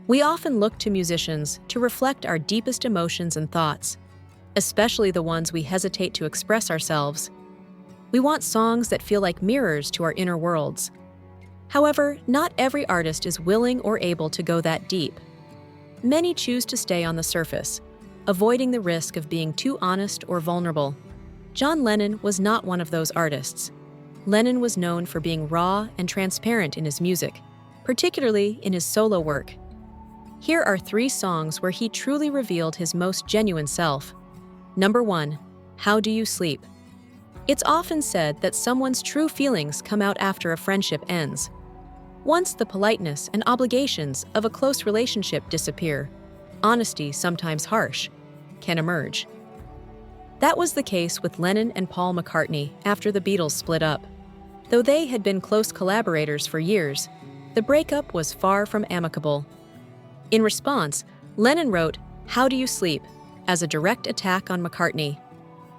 We often look to musicians to reflect our deepest emotions and thoughts, especially the ones we hesitate to express ourselves. We want songs that feel like mirrors to our inner worlds. However, not every artist is willing or able to go that deep. Many choose to stay on the surface, avoiding the risk of being too honest or vulnerable. John Lennon was not one of those artists. Lennon was known for being raw and transparent in his music, particularly in his solo work. Here are 3 songs where he truly revealed his most genuine self. Number 1. How Do You Sleep? It's often said that someone's true feelings come out after a friendship ends. Once the politeness and obligations of a close relationship disappear, honesty, sometimes harsh, can emerge. That was the case with Lennon and Paul McCartney after the Beatles split up. Though they had been close collaborators for years, the breakup was far from amicable. In response, Lennon wrote "How Do You Sleep" as a direct attack on McCartney.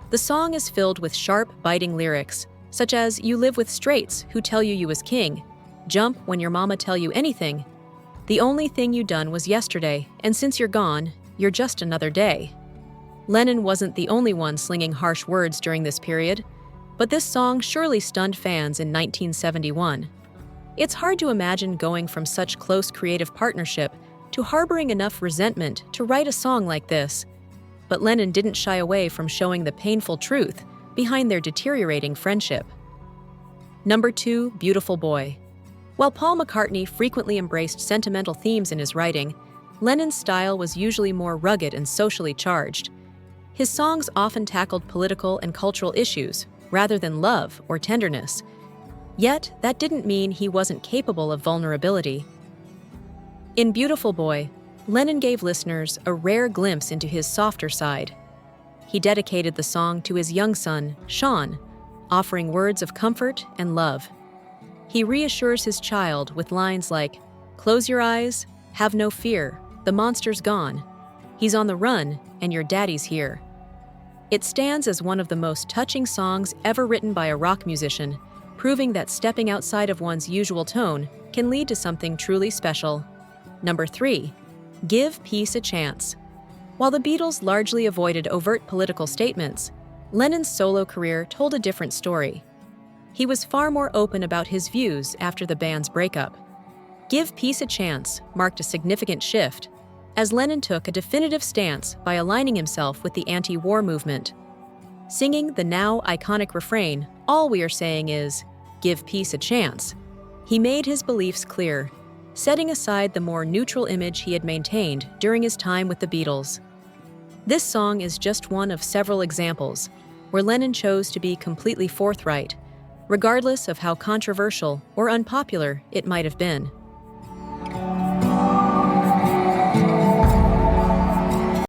The song is filled with sharp, biting lyrics, such as "You live with straights who tell you was king," "Jump when your mama tell you anything," "The only thing you done was yesterday, and since you're gone, you're just another day." Lennon wasn't the only one slinging harsh words during this period, but this song surely stunned fans in 1971. It's hard to imagine going from such close creative partnership to harboring enough resentment to write a song like this. But Lennon didn't shy away from showing the painful truth behind their deteriorating friendship. Number 2. Beautiful Boy. While Paul McCartney frequently embraced sentimental themes in his writing, Lennon's style was usually more rugged and socially charged. His songs often tackled political and cultural issues, rather than love or tenderness. Yet, that didn't mean he wasn't capable of vulnerability. In Beautiful Boy, Lennon gave listeners a rare glimpse into his softer side. He dedicated the song to his young son, Sean, offering words of comfort and love. He reassures his child with lines like, "Close your eyes, have no fear, the monster's gone. He's on the run, and your daddy's here." It stands as one of the most touching songs ever written by a rock musician, proving that stepping outside of one's usual tone can lead to something truly special. Number 3. Give Peace a Chance. While the Beatles largely avoided overt political statements, Lennon's solo career told a different story. He was far more open about his views after the band's breakup. Give Peace a Chance marked a significant shift, as Lennon took a definitive stance by aligning himself with the anti-war movement. Singing the now iconic refrain, "All we are saying is, give peace a chance," he made his beliefs clear, setting aside the more neutral image he had maintained during his time with the Beatles. This song is just one of several examples where Lennon chose to be completely forthright, regardless of how controversial or unpopular it might have been.